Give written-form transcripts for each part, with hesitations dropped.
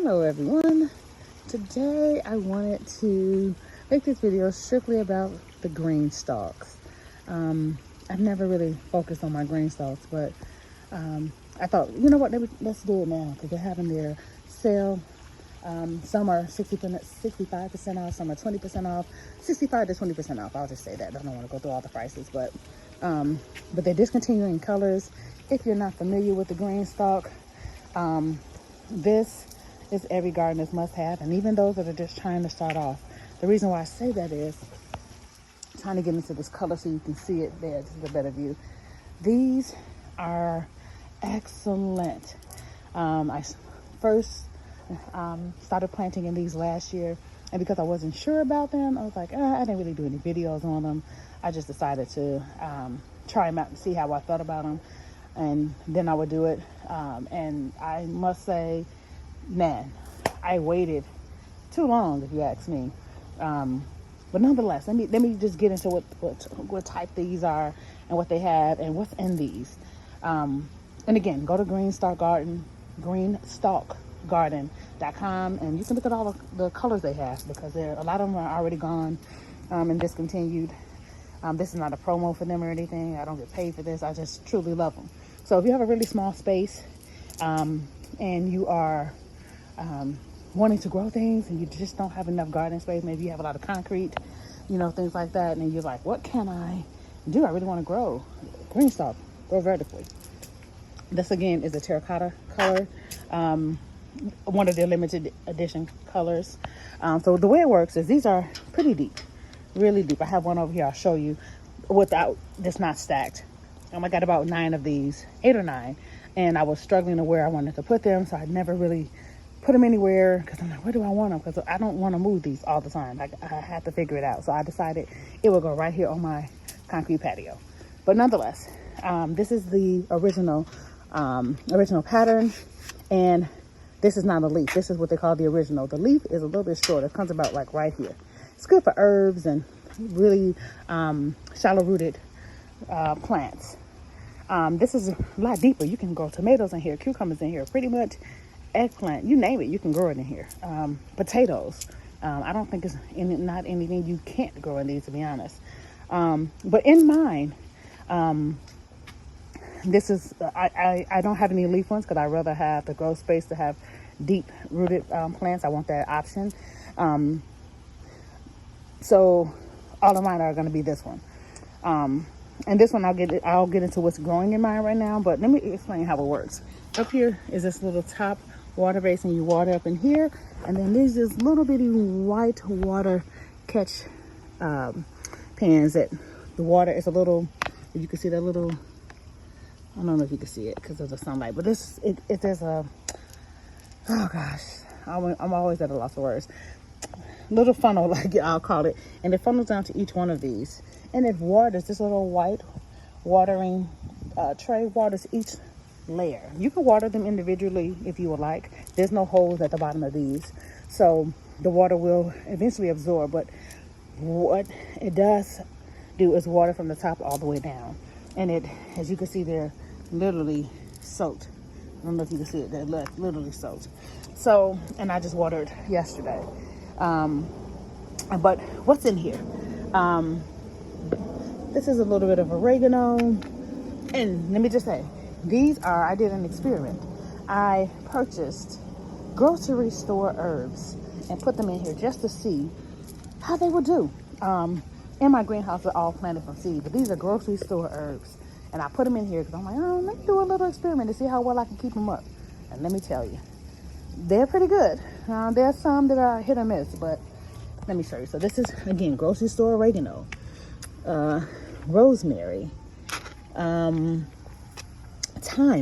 Hello everyone. Today I wanted to make this video strictly about the Greenstalks. I've never really focused on my Greenstalks, but I thought, you know what, let's do it now because they're having their sale. Some are 65% off, some are 20% off, 65 to 20% off. I'll just say that. I don't want to go through all the prices, but they're discontinuing colors. If you're not familiar with the Greenstalk, this is every gardener's must-have, and even those that are just trying to start off. The reason why I say that is trying to get into this color so you can see it there. This is a better view. These are excellent. I first started planting in these last year, and because I wasn't sure about them, I was like, I didn't really do any videos on them. I just decided to try them out and see how I thought about them, and then I would do it. And I must say, man, I waited too long, if you ask me. But nonetheless, let me just get into what type these are and what they have and what's in these. And again, go to Greenstalkgarden.com, and you can look at all the colors they have, because a lot of them are already gone and discontinued. This is not a promo for them or anything. I don't get paid for this. I just truly love them. So if you have a really small space and you are wanting to grow things and you just don't have enough garden space, maybe you have a lot of concrete, things like that, and you're like, what can I do? I really want to grow. Greenstalk, grow vertically. This again is a terracotta color, one of their limited edition colors. So the way it works is these are pretty deep, really deep. I have one over here I'll show you without, just not stacked. I got about 9 of these, 8 or 9, and I was struggling to where I wanted to put them, so I never really put them anywhere because I'm like, where do I want them? Because I don't want to move these all the time. I had to figure it out, so I decided it would go right here on my concrete patio. But nonetheless, this is the original pattern, and this is not a leaf. This is what they call the original. The leaf is a little bit short. It comes about like right here. It's good for herbs and really shallow-rooted plants. This is a lot deeper. You can grow tomatoes in here, cucumbers in here, pretty much eggplant, you name it, you can grow it in here. Potatoes. I don't think it's not anything you can't grow in these, to be honest. But in mine, this is, I don't have any leaf ones because I rather have the grow space to have deep rooted plants. I want that option. So all of mine are going to be this one. And this one I'll get into what's growing in mine right now, but let me explain how it works. Up here is this little top water basin. You water up in here, and then there's this little bitty white water catch pans that the water is a little, if you can see that little, I don't know if you can see it because of the sunlight, but there's a, oh gosh, I'm always at a loss of words. Little funnel, like I'll call it, and it funnels down to each one of these, and it waters. This little white watering tray waters each layer. You can water them individually if you would like. There's no holes at the bottom of these, so the water will eventually absorb, but what it does do is water from the top all the way down, and it, as you can see, they're literally soaked. I don't know if you can see it, they're literally soaked. So, and I just watered yesterday. But what's in here? This is a little bit of oregano, and let me just say, these are, I did an experiment. I purchased grocery store herbs and put them in here just to see how they would do. In my greenhouse, are all planted from seed, but these are grocery store herbs, and I put them in here because I'm like, let me do a little experiment to see how well I can keep them up. And let me tell you, they're pretty good. There's some that are hit or miss, but let me show you. So this is, again, grocery store oregano, rosemary, thyme.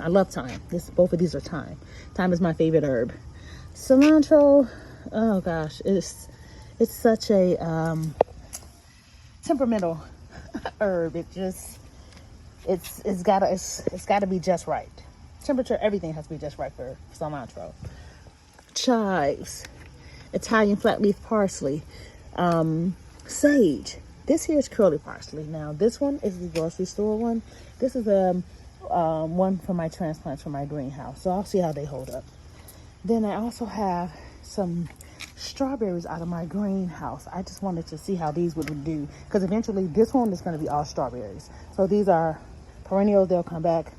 I love thyme. Both of these are thyme. Thyme is my favorite herb. Cilantro, oh gosh, it's such a temperamental herb. It's gotta be just right. Temperature, everything has to be just right for cilantro. Chives, Italian flat leaf parsley, sage. This here is curly parsley. Now this one is the grocery store one. This is one for my transplants for my greenhouse. So I'll see how they hold up. Then I also have some strawberries out of my greenhouse. I just wanted to see how these would do, because eventually this one is going to be all strawberries. So these are perennials. They'll come back.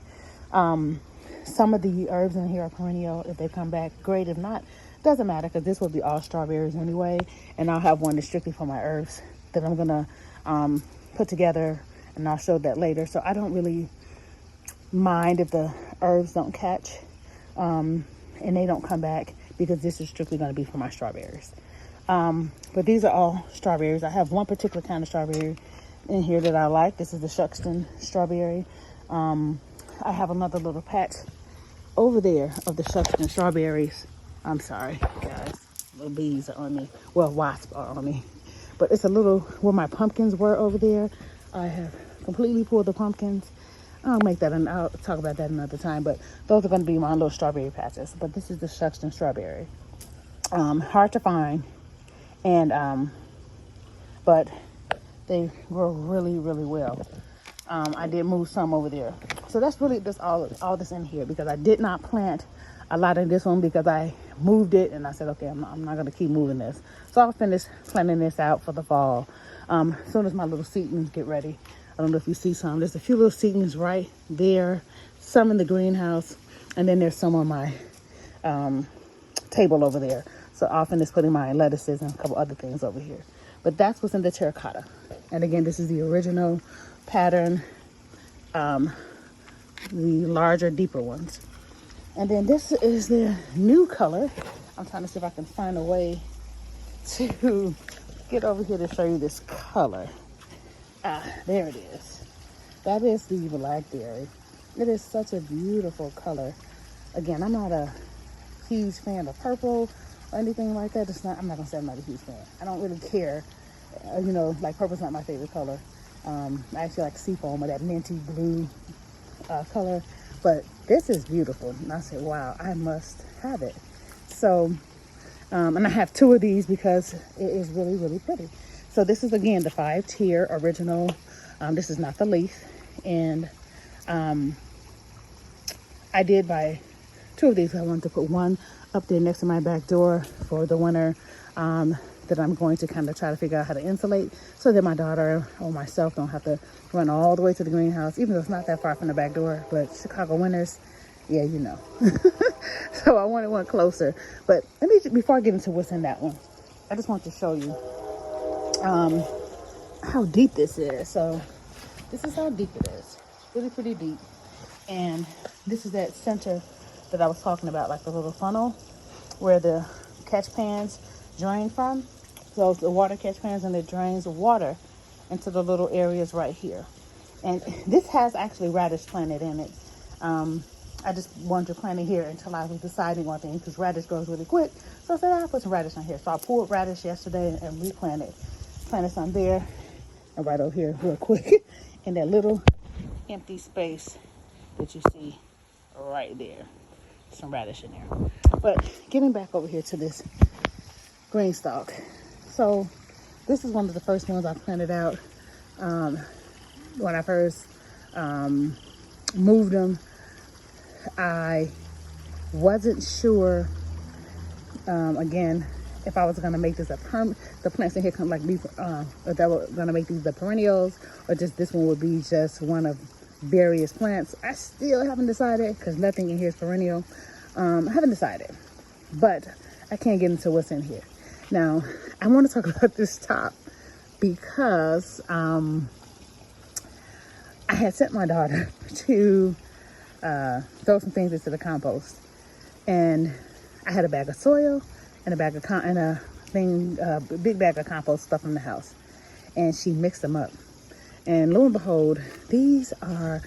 Some of the herbs in here are perennial. If they come back, great. If not, doesn't matter, because this will be all strawberries anyway. And I'll have one that's strictly for my herbs that I'm gonna put together, and I'll show that later. So I don't really mind if the herbs don't catch and they don't come back, because this is strictly going to be for my strawberries. But these are all strawberries. I have one particular kind of strawberry in here that I like. This is the Shuxton strawberry. I have another little patch over there of the Shuxton strawberries. I'm sorry, guys. Little bees are on me. Well, wasps are on me. But it's a little where my pumpkins were over there. I have completely pulled the pumpkins. I'll make that, and I'll talk about that another time. But those are going to be my little strawberry patches. But this is the Shuxton strawberry. Hard to find, and but they grow really, really well. I did move some over there, so that's really just all that's in here, because I did not plant a lot of this one because I moved it, and I said, okay, I'm not going to keep moving this. So I'll finish planting this out for the fall. As soon as my little seedlings get ready. I don't know if you see some. There's a few little seedlings right there, some in the greenhouse, and then there's some on my table over there. So I'll finish putting my lettuces and a couple other things over here. But that's what's in the terracotta. And again, this is the original pattern, the larger, deeper ones. And then this is the new color. I'm trying to see if I can find a way to get over here to show you this color. There it is. That is the blackberry. It is such a beautiful color. Again, I'm not a huge fan of purple or anything like that. I'm not gonna say I'm not a huge fan. I don't really care. Like purple's not my favorite color. I actually like seafoam or that minty blue color. But this is beautiful. And I said, wow, I must have it. So, and I have two of these because it is really, really pretty. So this is, again, the 5-tier original. This is not the leaf. And I did buy two of these. I wanted to put one up there next to my back door for the winter, that I'm going to kind of try to figure out how to insulate, so that my daughter or myself don't have to run all the way to the greenhouse, even though it's not that far from the back door. But Chicago winters, yeah, you know. So I wanted one closer. But before I get into what's in that one, I just want to show you how deep this is. So this is how deep it is. Really pretty deep. And this is that center that I was talking about, like the little funnel where the catch pans drain from. So the water catch pans, and it drains water into the little areas right here. And this has actually radish planted in it. I just wanted to plant it here until I was deciding on things, because radish grows really quick. So I said, I'll put some radish on here. So I pulled radish yesterday and replanted. Planted some there and right over here real quick in that little empty space that you see right there. Some radish in there. But getting back over here to this Greenstalk. So this is one of the first ones I planted out when I first moved them. I wasn't sure, again, if I was going to make this a the plants in here come like these, if that was going to make these the perennials, or just this one would be just one of various plants. I still haven't decided, because nothing in here is perennial. I haven't decided, but I can't get into what's in here. Now, I want to talk about this top because I had sent my daughter to throw some things into the compost, and I had a bag of soil and a bag of big bag of compost stuff in the house, and she mixed them up. And lo and behold, these are,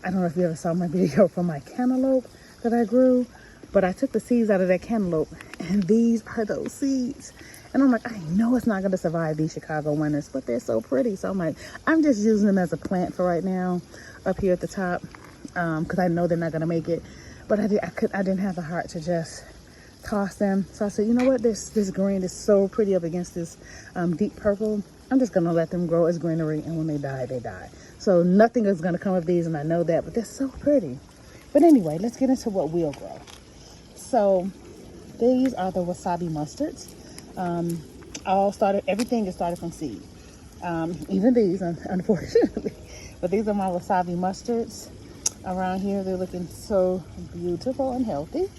I don't know if you ever saw my video from my cantaloupe that I grew, but I took the seeds out of that cantaloupe, and these are those seeds. And I'm like, I know it's not going to survive these Chicago winters, but they're so pretty. So I'm like, I'm just using them as a plant for right now up here at the top, because I know they're not going to make it. But I didn't have the heart to just toss them. So I said, you know what, this green is so pretty up against this deep purple. I'm just going to let them grow as greenery, and when they die, they die. So nothing is going to come of these, and I know that, but they're so pretty. But anyway, let's get into what will grow. So these are the wasabi mustards. Everything is started from seed. Even these, unfortunately. But these are my wasabi mustards around here. They're looking so beautiful and healthy.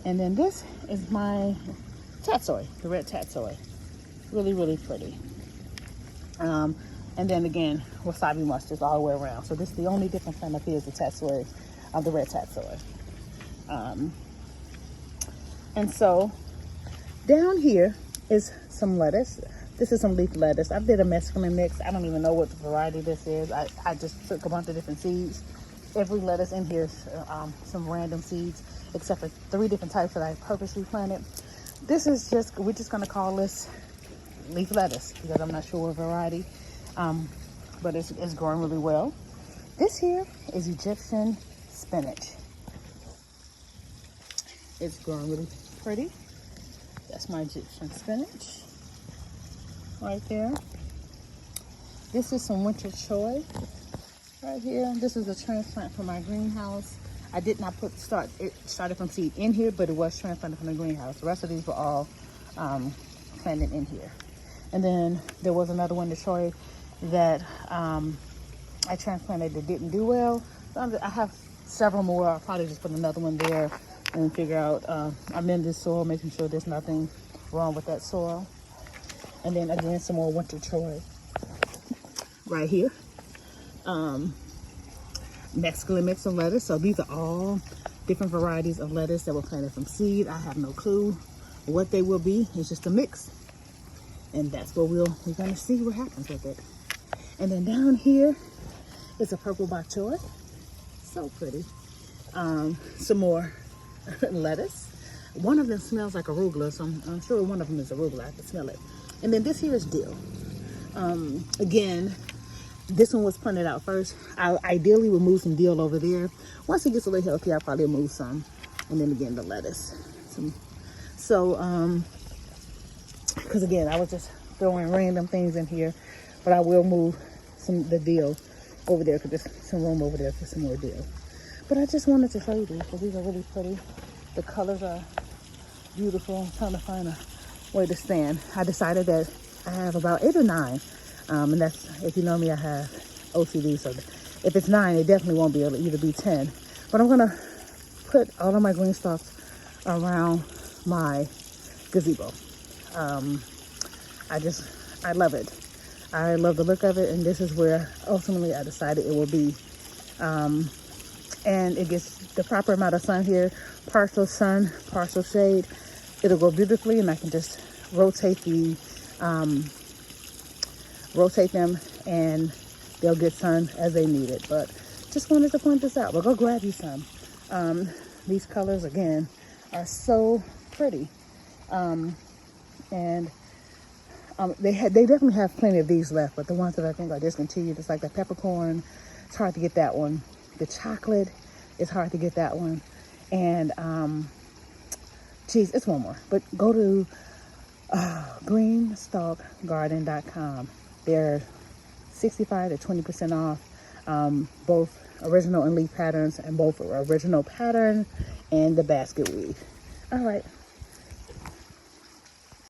And then this is my tatsoi, the red tatsoi. Really, really pretty. And then again, wasabi mustards all the way around. So this is the only different plant up here is the tatsoi, the red tatsoi. And so down here is some lettuce. This is some leaf lettuce. I did a mescaline mix. I don't even know what the variety this is. I just took a bunch of different seeds. Every lettuce in here is some random seeds, except for 3 different types that I purposely planted. This is just, we're just gonna call this leaf lettuce because I'm not sure what variety, but it's growing really well. This here is Egyptian spinach. It's growing really pretty. That's my Egyptian spinach right there. This is some winter choy right here. This is a transplant from my greenhouse. I did not it started from seed in here, but it was transplanted from the greenhouse. The rest of these were all planted in here. And then there was another winter choy that I transplanted that didn't do well. So I have several more. I'll probably just put another one there and figure out, I'm in this soil, making sure there's nothing wrong with that soil. And then again, some more winter choy right here. Mescaline mix of lettuce. So these are all different varieties of lettuce that were planted from seed. I have no clue what they will be. It's just a mix. And that's what we're gonna see what happens with it. And then down here is a purple bok choy. So pretty. Some more lettuce. One of them smells like arugula, so I'm sure one of them is arugula. I can smell it. And then this here is dill. Again, this one was planted out first. I ideally would move some dill over there. Once it gets a little healthy, I'll probably move some. And then again, the lettuce. Because again, I was just throwing random things in here, but I will move the dill over there because there's some room over there for some more dill. But I just wanted to show you these because these are really pretty. The colors are beautiful. I'm trying to find a way to stand. I decided that I have about 8 or 9. And that's, if you know me, I have OCD. So if it's 9, it definitely won't be able to either be 10. But I'm going to put all of my Greenstalks around my gazebo. I love it. I love the look of it. And this is where ultimately I decided it will be. And it gets the proper amount of sun here, partial sun, partial shade. It'll grow beautifully, and I can just rotate them, and they'll get sun as they need it. But just wanted to point this out. But go grab you some. These colors again are so pretty, and they definitely have plenty of these left. But the ones that I think are discontinued, it's like the peppercorn. It's hard to get that one. The chocolate, it's hard to get that one. And geez, it's one more. But go to greenstalkgarden.com. They're 65 to 20% off, both original and leaf patterns, and both original pattern and the basket weave. All right,